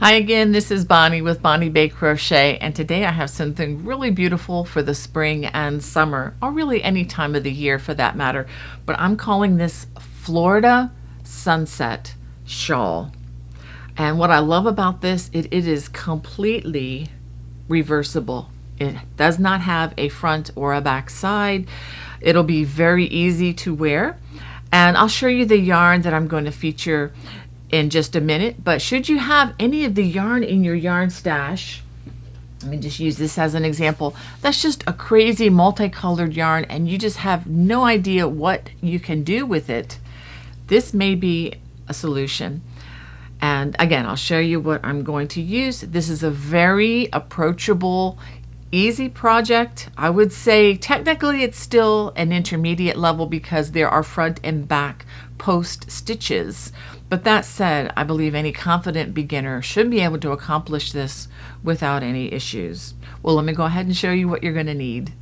Hi again, this is Bonnie with Bonnie Bay Crochet, and today I have something really beautiful for the spring and summer, or really any time of the year for that matter. But I'm calling this Florida Sunset Shawl. And what I love about this, it is completely reversible. It does not have a front or a back side. It'll be very easy to wear. And I'll show you the yarn that I'm going to feature in just a minute. But should you have any of the yarn in your yarn stash, let me just use this as an example, that's just a crazy multicolored yarn and you just have no idea what you can do with it, this may be a solution. And again, I'll show you what I'm going to use. This is a very approachable, easy project. I would say technically it's still an intermediate level because there are front and back post stitches. But that said, I believe any confident beginner should be able to accomplish this without any issues. Well, let me go ahead and show you what you're going to need.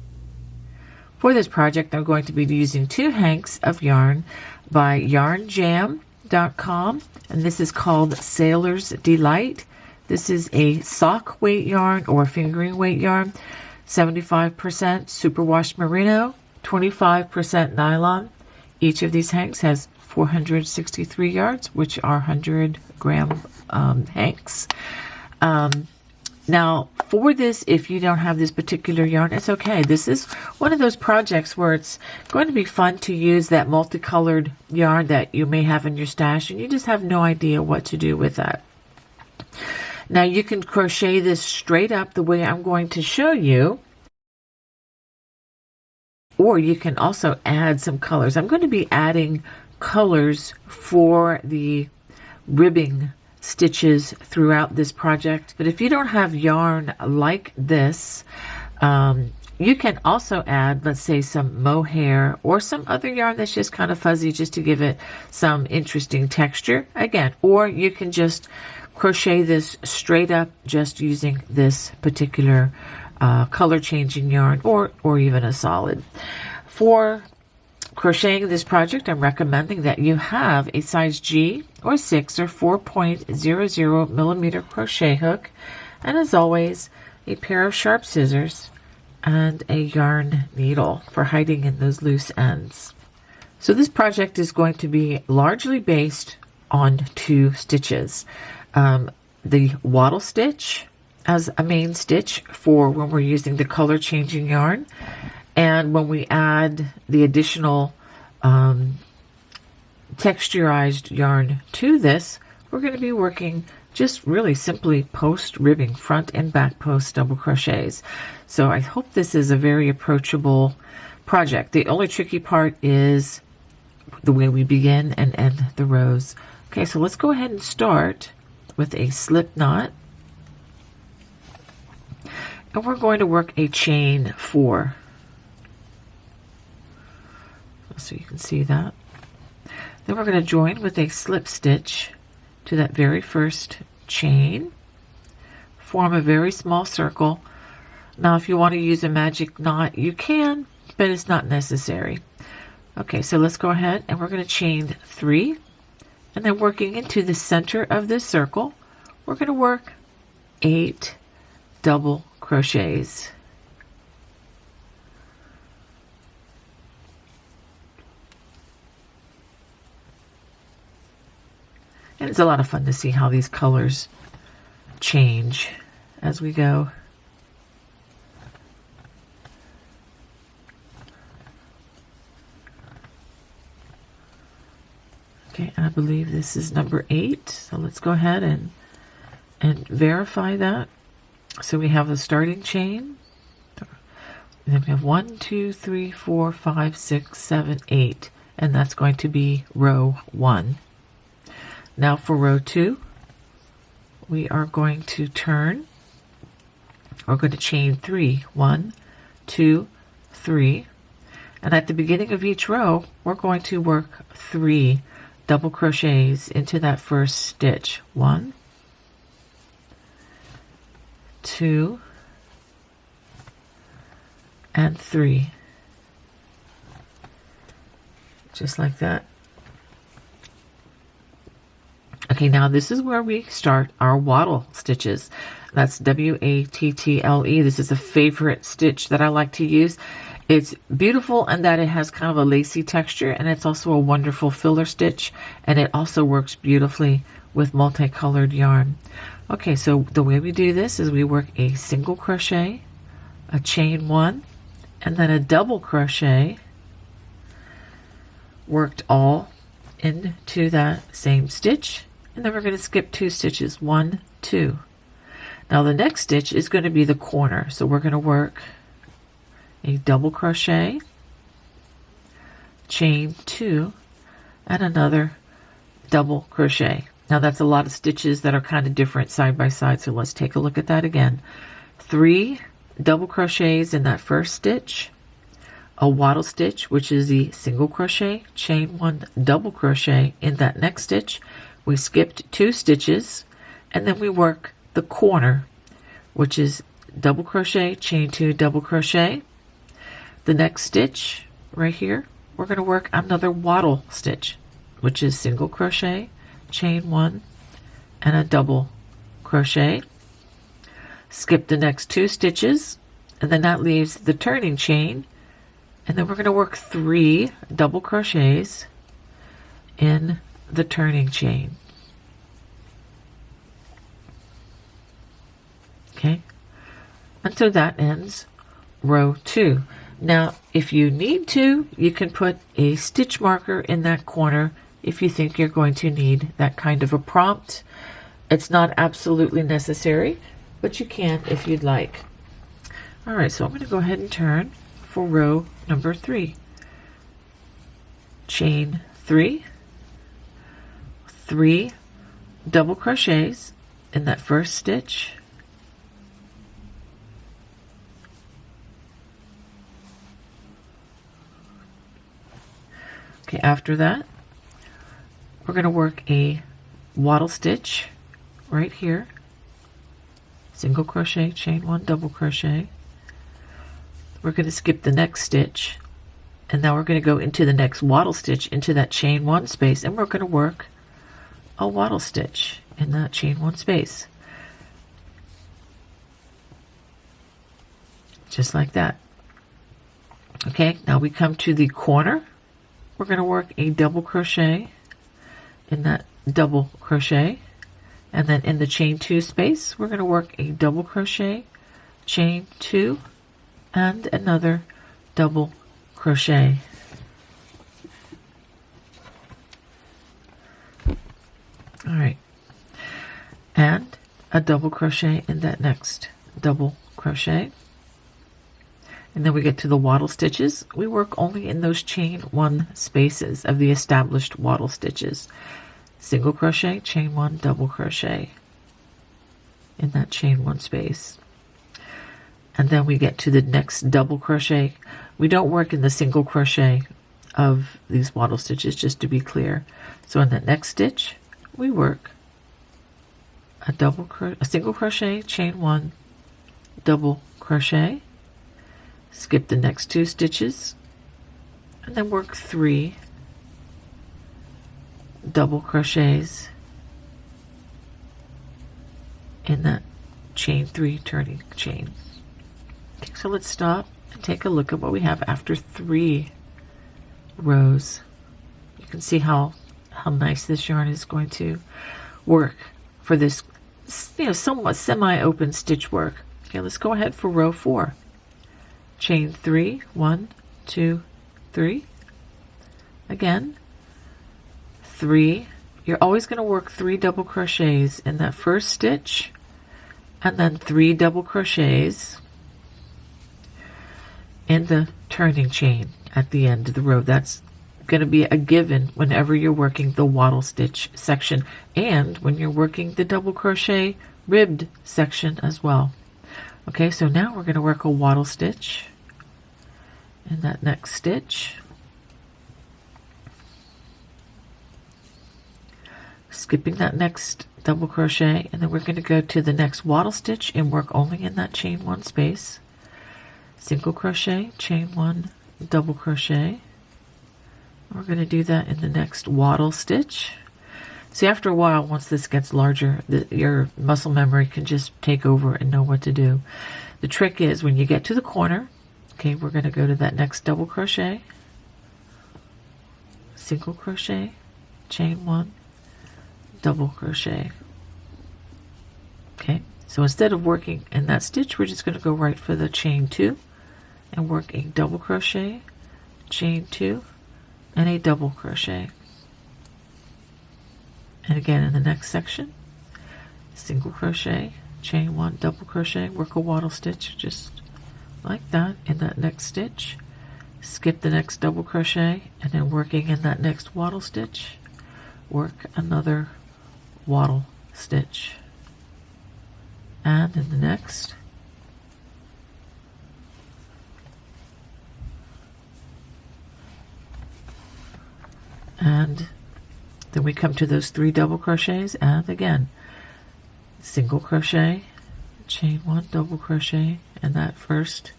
For this project, I'm going to be using 2 hanks of yarn by yarnjam.com, and this is called Sailor's Delight. This is a sock weight yarn or fingering weight yarn, 75% superwash merino, 25% nylon. Each of these hanks has 463 yards, which are 100-gram hanks. Now, for this, if you don't have this particular yarn, it's okay. This is one of those projects where it's going to be fun to use that multicolored yarn that you may have in your stash, and you just have no idea what to do with that. Now, you can crochet this straight up the way I'm going to show you, or you can also add some colors. I'm going to be adding colors for the ribbing stitches throughout this project. But if you don't have yarn like this, you can also add, let's say, some mohair or some other yarn that's just kind of fuzzy just to give it some interesting texture again. Or you can just crochet this straight up just using this particular color changing yarn or even a solid. For crocheting this project, I'm recommending that you have a size G or 6 or 4.00 millimeter crochet hook, and as always, a pair of sharp scissors and a yarn needle for hiding in those loose ends. So this project is going to be largely based on 2 stitches. The waddle stitch as a main stitch for when we're using the color changing yarn. And when we add the additional texturized yarn to this, we're going to be working just really simply post ribbing, front and back post double crochets. So I hope this is a very approachable project. The only tricky part is the way we begin and end the rows. Okay, so let's go ahead and start with a slip knot. And we're going to work a chain 4. So you can see that. Then we're going to join with a slip stitch to that very first chain, form a very small circle. Now if you want to use a magic knot, you can, but it's not necessary. Okay, so let's go ahead and we're going to chain 3, and then working into the center of this circle, we're going to work 8 double crochets. And it's a lot of fun to see how these colors change as we go. Okay, I believe this is number 8. So let's go ahead and verify that. So we have the starting chain. And then we have 1, 2, 3, 4, 5, 6, 7, 8. And that's going to be row 1. Now for row 2, we are going to turn. We're going to chain 3. 1, 2, 3. And at the beginning of each row, we're going to work 3 double crochets into that first stitch. 1, 2, and 3. Just like that. Okay, Okay, now this is where we start our waddle stitches. That's W-A-T-T-L-E. This is a favorite stitch that I like to use. It's beautiful in that it has kind of a lacy texture, and it's also a wonderful filler stitch, and it also works beautifully with multicolored yarn. Okay, so the way we do this is we work a single crochet, a chain one, and then a double crochet, worked all into that same stitch, and then we're going to skip 2 stitches, 1, 2. Now the next stitch is going to be the corner, so we're going to work a double crochet, chain 2, and another double crochet. Now that's a lot of stitches that are kind of different side by side, so let's take a look at that again. 3 double crochets in that first stitch, a waddle stitch, which is the single crochet, chain 1, double crochet in that next stitch. We skipped 2 stitches, and then we work the corner, which is double crochet, chain 2, double crochet. The next stitch right here, we're going to work another waddle stitch, which is single crochet, chain 1, and a double crochet. Skip the next 2 stitches, and then that leaves the turning chain, and then we're going to work 3 double crochets in the turning chain. Okay, and so that ends row 2. Now, if you need to, you can put a stitch marker in that corner if you think you're going to need that kind of a prompt. It's not absolutely necessary, but you can if you'd like. All right, so I'm going to go ahead and turn for row number 3. Chain 3, 3 double crochets in that first stitch, okay, after that we're going to work a waddle stitch right here, single crochet, chain 1, double crochet. We're going to skip the next stitch, and now we're going to go into the next waddle stitch into that chain 1 space, and we're going to work a waddle stitch in that chain 1 space, just like that. Okay, now we come to the corner. We're going to work a double crochet in that double crochet, and then in the chain 2 space we're going to work a double crochet, chain 2, and another double crochet. All right, and a double crochet in that next double crochet, and then we get to the waddle stitches. We work only in those chain 1 spaces of the established waddle stitches. Single crochet, chain 1, double crochet in that chain 1 space. And then we get to the next double crochet. We don't work in the single crochet of these waddle stitches, just to be clear. So in the next stitch, we work a single crochet, chain 1, double crochet, skip the next 2 stitches, and then work 3 double crochets in that chain 3 turning chain. Okay, so let's stop and take a look at what we have after 3 rows. You can see how nice this yarn is going to work for this, somewhat semi-open stitch work. Okay, let's go ahead for row 4. Chain 3, 1, 2, 3. Again, 3. You're always going to work 3 double crochets in that first stitch, and then 3 double crochets in the turning chain at the end of the row. That's going to be a given whenever you're working the waddle stitch section, and when you're working the double crochet ribbed section as well. Okay, so now we're going to work a waddle stitch in that next stitch, skipping that next double crochet, and then we're going to go to the next waddle stitch and work only in that chain 1 space, single crochet, chain 1, double crochet. We're going to do that in the next waddle stitch. See, after a while, once this gets larger, your muscle memory can just take over and know what to do. The trick is when you get to the corner, okay, we're going to go to that next double crochet, single crochet, chain 1, double crochet. Okay, so instead of working in that stitch, we're just going to go right for the chain 2 and work a double crochet, chain 2, and a double crochet. And again in the next section, single crochet, chain 1, double crochet, work a waddle stitch just like that in that next stitch, skip the next double crochet, and then working in that next waddle stitch, work another waddle stitch, and in the next, and then we come to those 3 double crochets, and again single crochet, chain 1, double crochet, and that first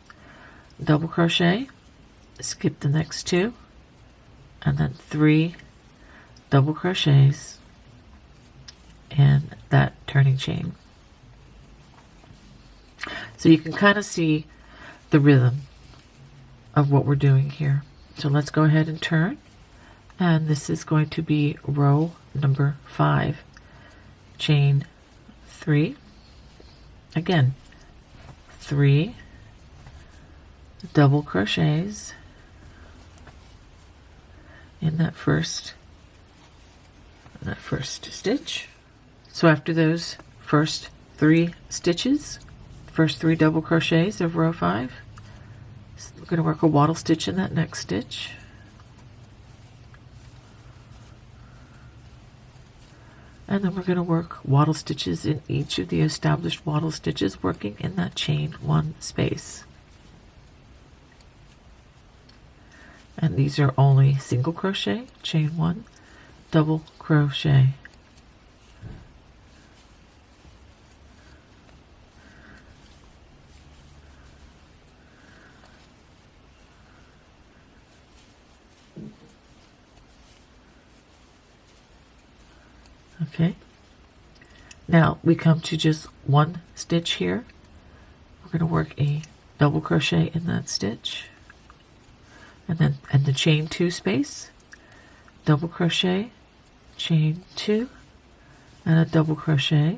double crochet, skip the next 2, and then 3 double crochets in that turning chain. So you can kind of see the rhythm of what we're doing here. So let's go ahead and turn. And this is going to be row number 5, chain 3, again 3 double crochets in that first stitch. So after those first 3 stitches, first 3 double crochets of row 5, we're going to work a waddle stitch in that next stitch. And then we're going to work waddle stitches in each of the established waddle stitches, working in that chain 1 space. And these are only single crochet, chain 1, double crochet. Okay, now we come to just 1 stitch here. We're going to work a double crochet in that stitch, and then in the chain 2 space, double crochet, chain 2, and a double crochet,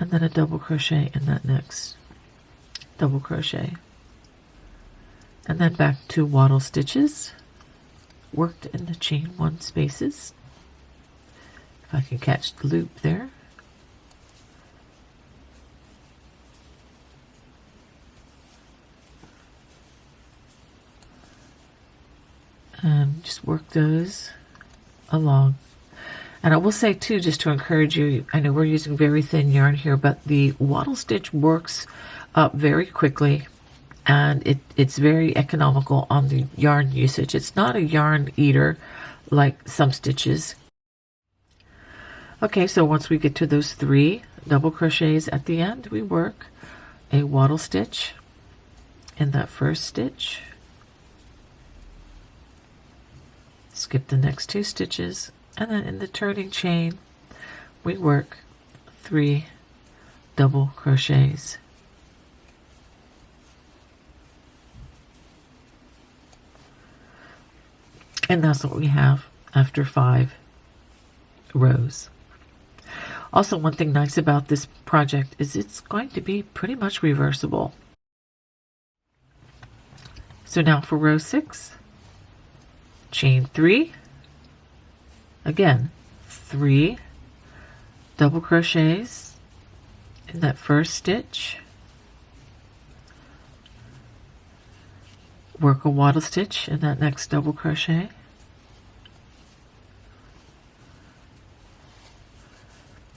and then a double crochet in that next double crochet, and then back to waddle stitches worked in the chain 1 spaces. If I can catch the loop there. And just work those along. And I will say too, just to encourage you, I know we're using very thin yarn here, but the waddle stitch works up very quickly, and it's very economical on the yarn usage. It's not a yarn eater like some stitches. Okay, so once we get to those 3 double crochets at the end, we work a waddle stitch in that first stitch, skip the next 2 stitches, and then in the turning chain we work 3 double crochets. And that's what we have after 5 rows. Also, one thing nice about this project is it's going to be pretty much reversible. So now for row 6, chain 3, again 3 double crochets in that first stitch, work a waddle stitch in that next double crochet,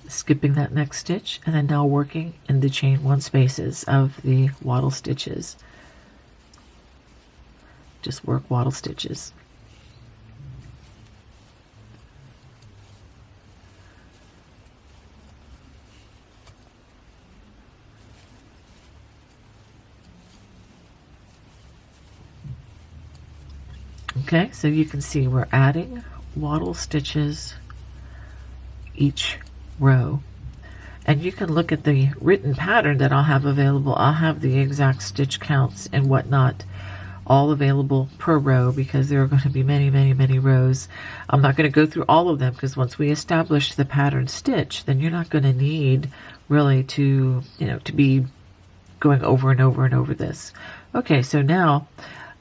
skipping that next stitch, and then now working in the chain 1 spaces of the waddle stitches. Just work waddle stitches. Okay, so you can see we're adding waddle stitches each row. And you can look at the written pattern that I'll have available. I'll have the exact stitch counts and whatnot all available per row, because there are going to be many, many, many rows. I'm not going to go through all of them, because once we establish the pattern stitch, then you're not going to need really to, to be going over and over and over this. Okay, so now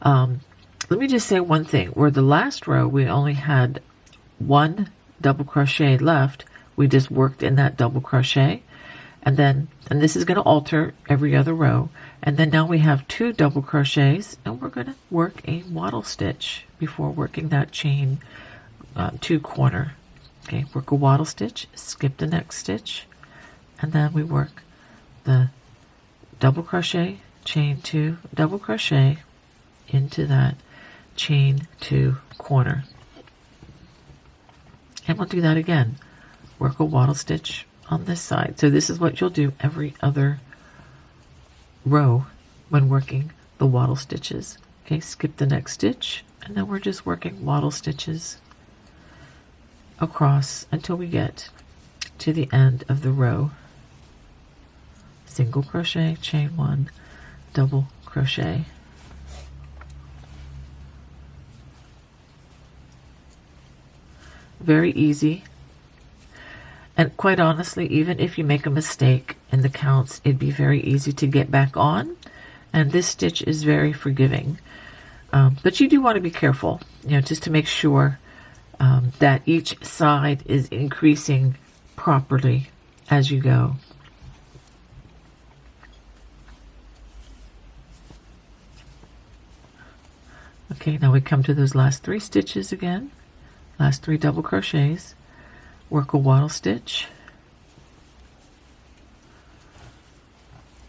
let me just say one thing. Where the last row we only had one double crochet left, we just worked in that double crochet, and this is going to alter every other row, and then now we have 2 double crochets, and we're going to work a waddle stitch before working that chain 2 corner. Okay, work a waddle stitch, skip the next stitch, and then we work the double crochet, chain 2, double crochet into that chain 2 corner. And we'll do that again. Work a waddle stitch on this side. So this is what you'll do every other row when working the waddle stitches. Okay, skip the next stitch, and then we're just working waddle stitches across until we get to the end of the row. Single crochet, chain 1, double crochet. Very easy. And quite honestly, even if you make a mistake in the counts, it'd be very easy to get back on. And this stitch is very forgiving. But you do want to be careful, just to make sure that each side is increasing properly as you go. Okay, now we come to those last 3 stitches again. Last 3 double crochets. Work a waddle stitch,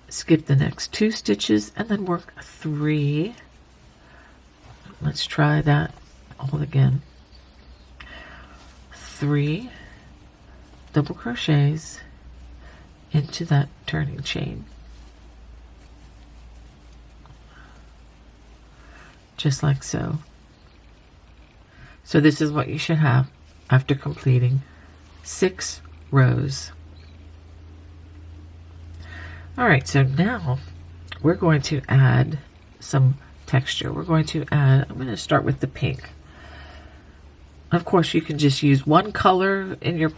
skip the next 2 stitches, and then work 3. Let's try that all again. 3 double crochets into that turning chain, just like so. So this is what you should have after completing 6 rows. All right, so now we're going to add some texture. We're going to add, I'm going to start with the pink. Of course, you can just use one color in your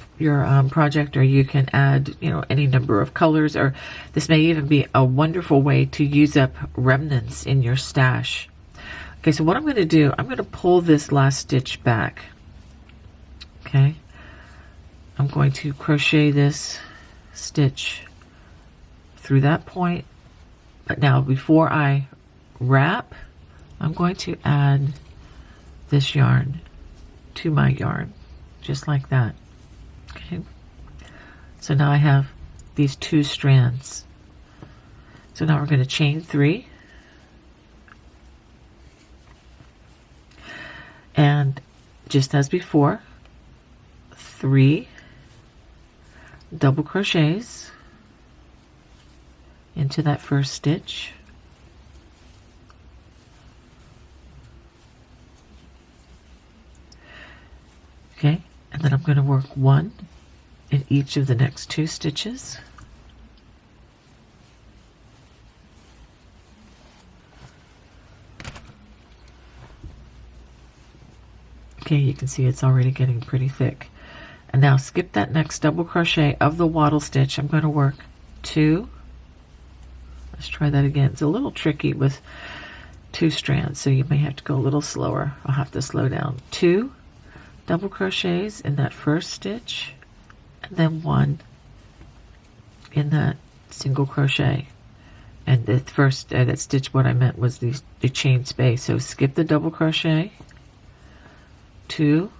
project, or you can add, any number of colors, or this may even be a wonderful way to use up remnants in your stash. Okay, so what I'm going to do, I'm going to pull this last stitch back. Okay. I'm going to crochet this stitch through that point, but now before I wrap, I'm going to add this yarn to my yarn, just like that. Okay, so now I have these 2 strands. So now we're going to chain 3, and just as before, 3 double crochets into that first stitch, okay, and then I'm going to work 1 in each of the next 2 stitches. Okay, you can see it's already getting pretty thick. And now skip that next double crochet of the waddle stitch. I'm going to work 2. Let's try that again. It's a little tricky with 2 strands, so you may have to go a little slower. I'll have to slow down. 2 double crochets in that first stitch, and then 1 in that single crochet. And the first that stitch, what I meant was the chain space. So skip the double crochet, 2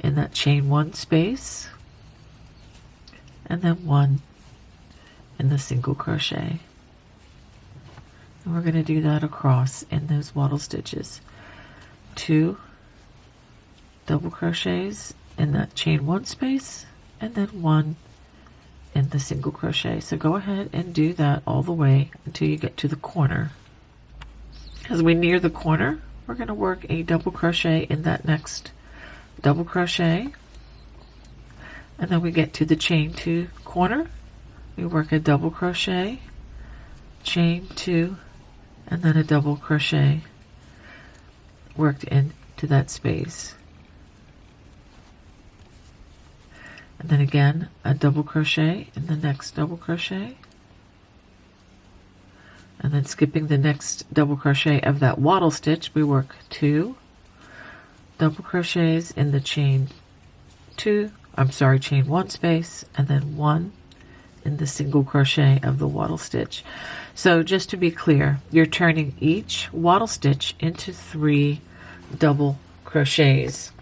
in that chain 1 space, and then 1 in the single crochet. And we're going to do that across in those waddle stitches. 2 double crochets in that chain 1 space, and then 1 in the single crochet. So go ahead and do that all the way until you get to the corner. As we near the corner, we're going to work a double crochet in that next double crochet, And then we get to the chain 2 corner. We work a double crochet, chain 2, and then a double crochet worked into that space. And then again a double crochet in the next double crochet, and then skipping the next double crochet of that waddle stitch, we work 2 double crochets in the chain 1 space, and then 1 in the single crochet of the waddle stitch. So just to be clear, you're turning each waddle stitch into 3 double crochets.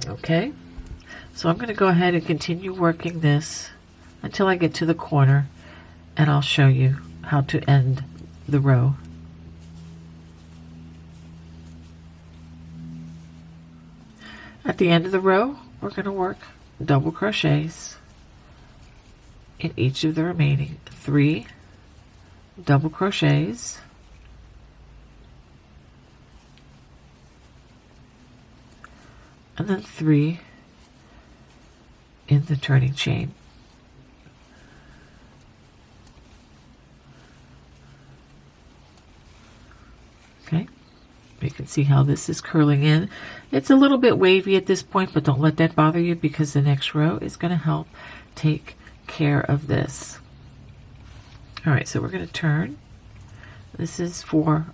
Okay, so I'm going to go ahead and continue working this until I get to the corner, and I'll show you how to end the row. At the end of the row, we're going to work double crochets in each of the remaining 3 double crochets, and then 3 in the turning chain. Okay, you can see how this is curling in. It's a little bit wavy at this point, but don't let that bother you, because the next row is going to help take care of this. All right, so we're going to turn. This is for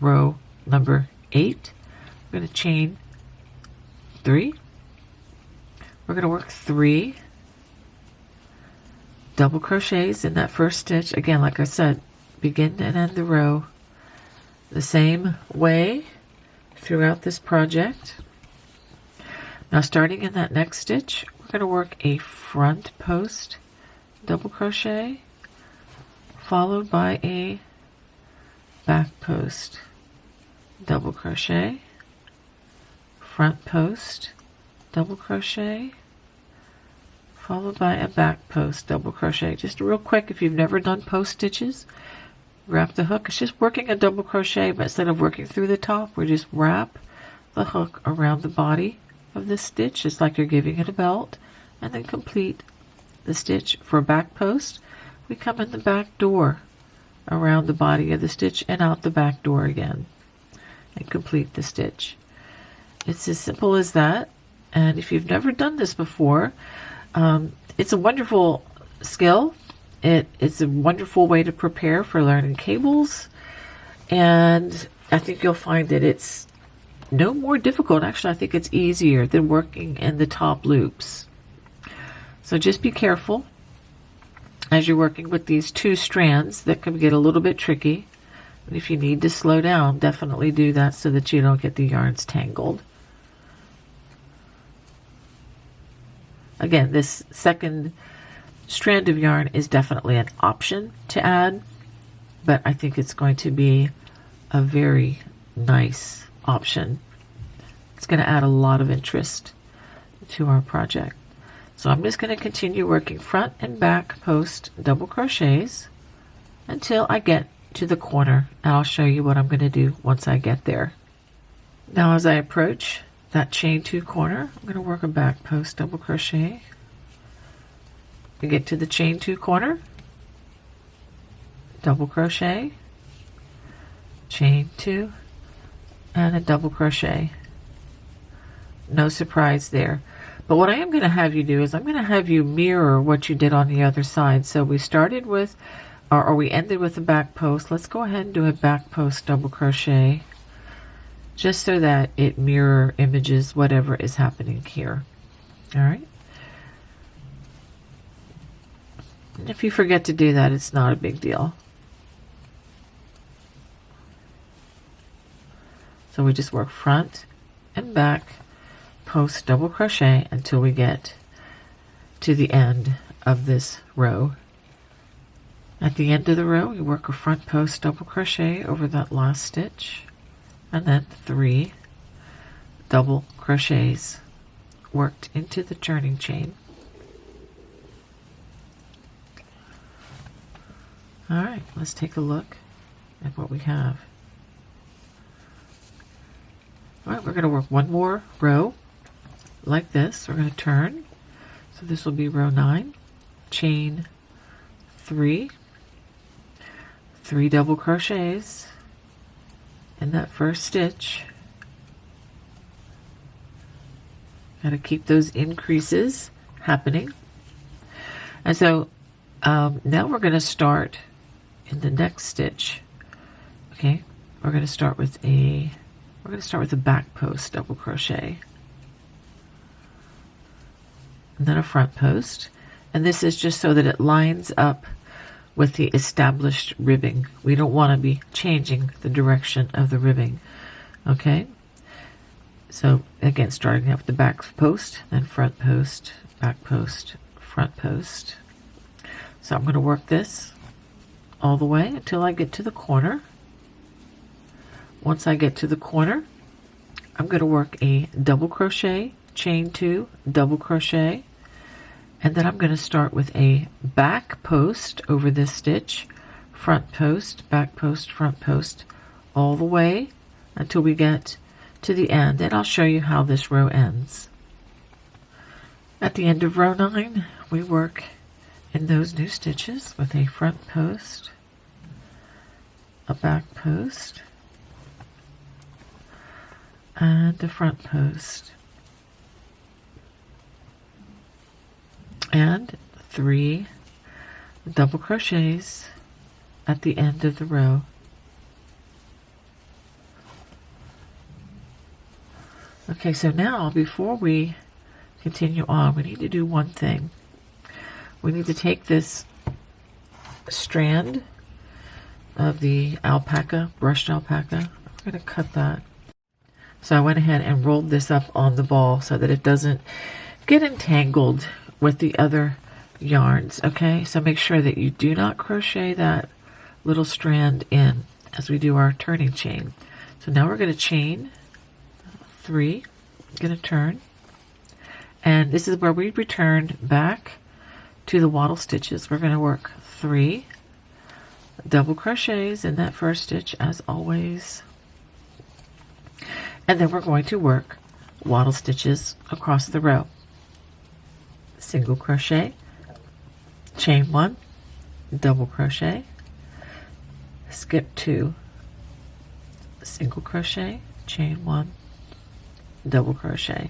row number 8. We're going to chain 3. We're going to work 3 double crochets in that first stitch. Again, like I said, begin and end the row the same way throughout this project. Now, starting in that next stitch, we're going to work a front post double crochet followed by a back post double crochet, front post double crochet followed by a back post double crochet. Just real quick, if you've never done post stitches, wrap the hook. It's just working a double crochet, but instead of working through the top, we just wrap the hook around the body of the stitch, just like you're giving it a belt, and then complete the stitch. For a back post, we come in the back door around the body of the stitch and out the back door again and complete the stitch. It's as simple as that. And if you've never done this before, it's a wonderful skill. It's a wonderful way to prepare for learning cables, and I think you'll find that it's no more difficult. Actually, I think it's easier than working in the top loops. So just be careful as you're working with these 2 strands that can get a little bit tricky. And if you need to slow down, definitely do that so that you don't get the yarns tangled. Again, this second strand of yarn is definitely an option to add, but I think it's going to be a very nice option. It's going to add a lot of interest to our project. So I'm just going to continue working front and back post double crochets until I get to the corner, and I'll show you what I'm going to do once I get there. Now, as I approach that chain 2 corner, I'm going to work a back post double crochet. We get to the chain 2 corner, double crochet, chain 2, and a double crochet. No surprise there. But what I am going to have you do is I'm going to have you mirror what you did on the other side. So we started with, or we ended with a back post. Let's go ahead and do a back post double crochet, just so that it mirror images whatever is happening here. All right. And if you forget to do that, it's not a big deal. So we just work front and back post double crochet until we get to the end of this row. At the end of the row, you work a front post double crochet over that last stitch, and then 3 double crochets worked into the turning chain. All right, let's take a look at what we have. All right, we're going to work one more row like this. We're going to turn. So this will be row 9, chain 3, 3 double crochets in that first stitch. Got to keep those increases happening. And so now we're going to start in the next stitch. Okay, we're going to start with a back post double crochet, and then a front post, and this is just so that it lines up with the established ribbing. We don't want to be changing the direction of the ribbing. Okay, so again, starting out with the back post, then front post, back post, front post. So I'm going to work this all the way until I get to the corner. Once I get to the corner, I'm going to work a double crochet, chain 2, double crochet, and then I'm going to start with a back post over this stitch, front post, back post, front post, all the way until we get to the end, and I'll show you how this row ends. At the end of row 9, we work in those new stitches with a front post, a back post, and a front post, and 3 double crochets at the end of the row. Okay, so now before we continue on, we need to do one thing. We need to take this strand of the alpaca, brushed alpaca. I'm going to cut that. So I went ahead and rolled this up on the ball so that it doesn't get entangled with the other yarns. Okay, so make sure that you do not crochet that little strand in as we do our turning chain. So now we're going to chain 3, going to turn, and this is where we return back to the waddle stitches. We're going to work 3 double crochets in that first stitch as always, and then we're going to work waddle stitches across the row. Single crochet, chain 1, double crochet, skip 2, single crochet, chain 1, double crochet,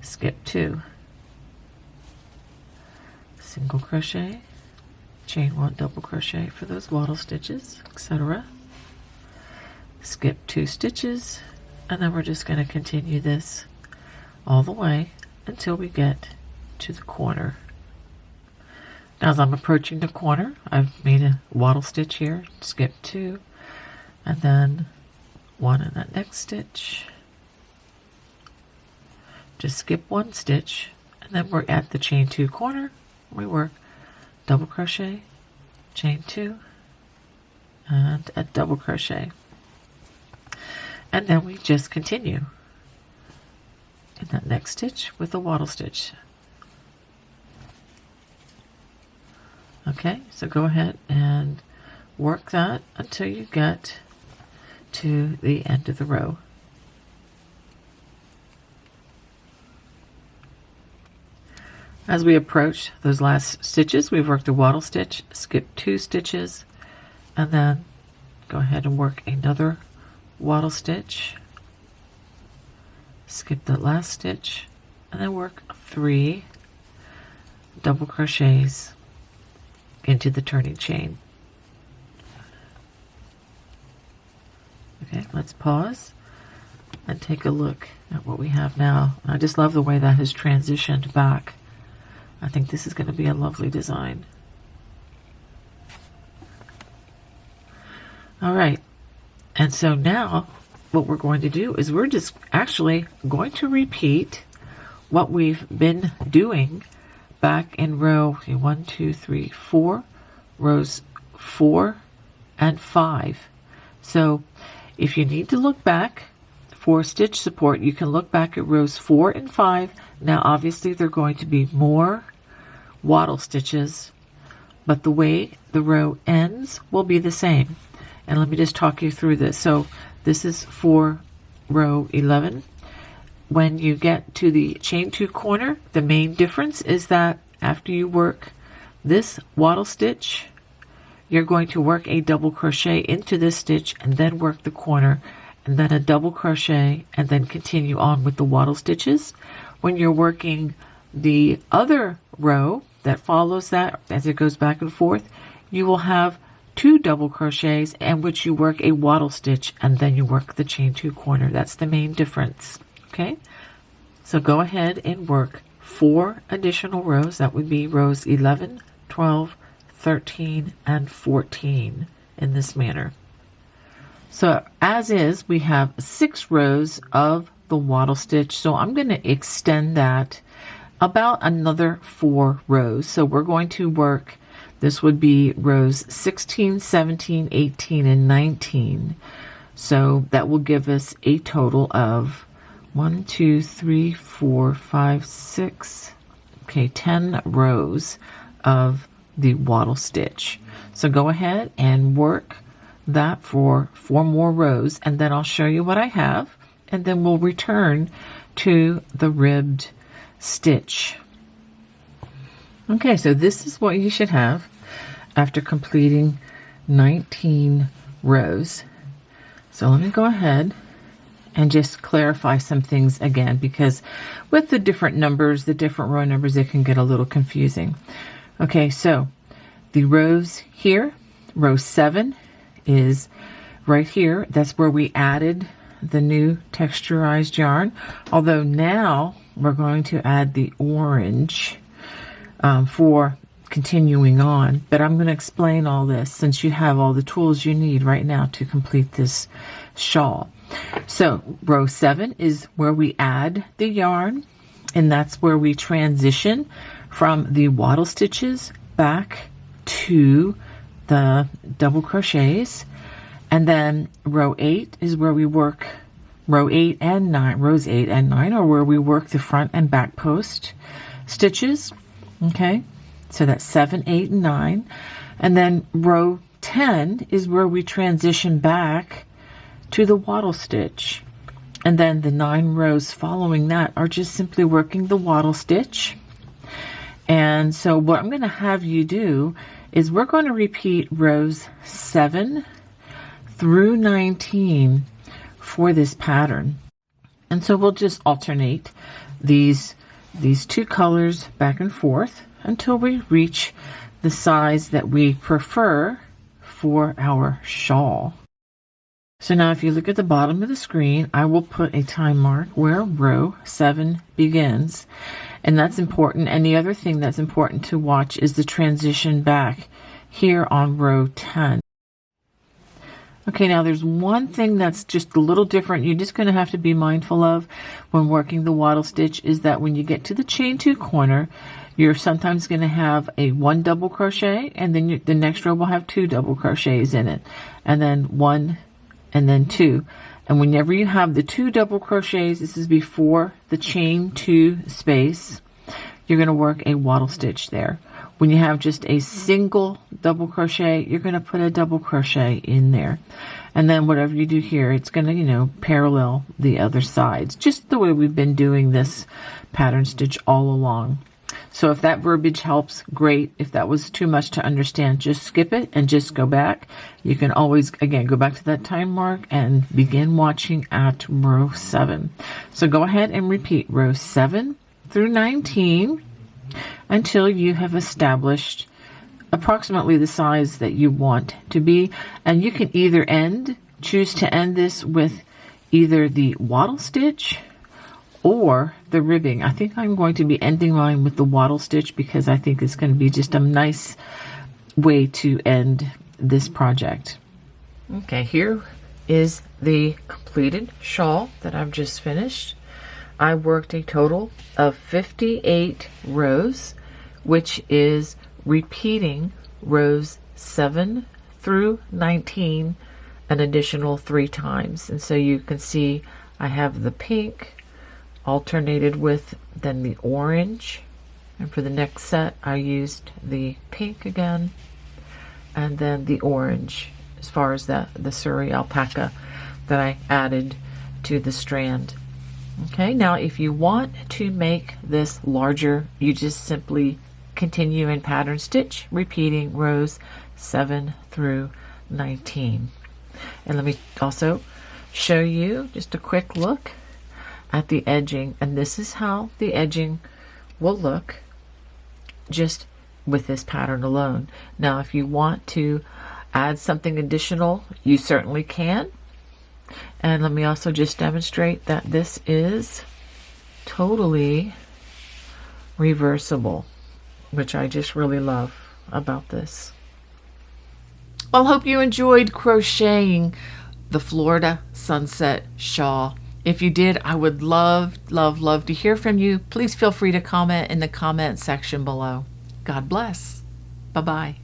skip 2, single crochet, chain 1, double crochet for those waddle stitches, etc. Skip 2 stitches, and then we're just going to continue this all the way until we get to the corner. Now as I'm approaching the corner, I've made a waddle stitch here, skip 2, and then 1 in that next stitch. Just skip 1 stitch, and then we're at the chain 2 corner. We work double crochet, chain 2, and a double crochet. And then we just continue in that next stitch with a waddle stitch. Okay, so go ahead and work that until you get to the end of the row. As we approach those last stitches, we've worked a waddle stitch, skip 2 stitches, and then go ahead and work another waddle stitch, skip that last stitch, and then work 3 double crochets into the turning chain. Okay, let's pause and take a look at what we have now. I just love the way that has transitioned back. I think this is going to be a lovely design. All right, and so now what we're going to do is we're just actually going to repeat what we've been doing back in row 1, 2, 3, 4, rows 4 and 5. So if you need to look back for stitch support, you can look back at rows 4 and 5. Now obviously they're going to be more waddle stitches, but the way the row ends will be the same. And let me just talk you through this. So this is for row 11, when you get to the chain 2 corner, the main difference is that after you work this waddle stitch, you're going to work a double crochet into this stitch and then work the corner, and then a double crochet, and then continue on with the waddle stitches. When you're working the other row that follows that, as it goes back and forth, you will have 2 double crochets in which you work a waddle stitch and then you work the chain 2 corner. That's the main difference. Okay, so go ahead and work 4 additional rows. That would be rows 11, 12, 13, and 14 in this manner. So as is, we have 6 rows of the waddle stitch. So I'm going to extend that about another 4 rows. So we're going to work, this would be rows 16, 17, 18, and 19. So that will give us a total of 1, 2, 3, 4, 5, 6, okay, 10 rows of the waddle stitch. So go ahead and work that for 4 more rows, and then I'll show you what I have, and then we'll return to the ribbed stitch. Okay, so this is what you should have after completing 19 rows. So let me go ahead and just clarify some things again, because with the different numbers, the different row numbers, it can get a little confusing. Okay, so the rows here, row 7 is right here. That's where we added the new texturized yarn, although now we're going to add the orange for continuing on. But I'm going to explain all this since you have all the tools you need right now to complete this shawl. So row 7 is where we add the yarn, and that's where we transition from the waddle stitches back to the double crochets. And then row 8 is where we work rows 8 and 9 are where we work the front and back post stitches. Okay, so that's 7, 8, and 9. And then row 10 is where we transition back to the waddle stitch. And then the 9 rows following that are just simply working the waddle stitch. And so what I'm going to have you do is we're going to repeat rows 7 through 19 for this pattern. And so we'll just alternate these 2 colors back and forth until we reach the size that we prefer for our shawl. So now if you look at the bottom of the screen, I will put a time mark where row 7 begins. And that's important. And the other thing that's important to watch is the transition back here on row 10. Okay, now there's one thing that's just a little different. You're just going to have to be mindful of when working the waddle stitch is that when you get to the chain 2 corner, you're sometimes going to have a 1 double crochet, and then the next row will have 2 double crochets in it, and then 1 and then 2. And whenever you have the 2 double crochets, this is before the chain 2 space, you're going to work a waddle stitch there. When you have just a single double crochet, you're going to put a double crochet in there. And then whatever you do here, it's going to, parallel the other sides, just the way we've been doing this pattern stitch all along. So if that verbiage helps, great. If that was too much to understand, just skip it and just go back. You can always, again, go back to that time mark and begin watching at row 7. So go ahead and repeat row 7 through 19 until you have established approximately the size that you want to be. And you can either choose to end this with either the waddle stitch or the ribbing. I think I'm going to be ending mine with the waddle stitch because I think it's going to be just a nice way to end this project. Okay, here is the completed shawl that I've just finished. I worked a total of 58 rows, which is repeating rows 7 through 19 an additional 3 times. And so you can see I have the pink alternated with then the orange, and for the next set I used the pink again and then the orange as far as the Suri Alpaca that I added to the strand. Okay, now if you want to make this larger, you just simply continue in pattern stitch, repeating rows 7 through 19. And let me also show you just a quick look at the edging, and this is how the edging will look just with this pattern alone. Now if you want to add something additional, you certainly can. And let me also just demonstrate that this is totally reversible, which I just really love about this. Well, I hope you enjoyed crocheting the Florida Sunset Shawl. If you did, I would love, love, love to hear from you. Please feel free to comment in the comment section below. God bless. Bye-bye.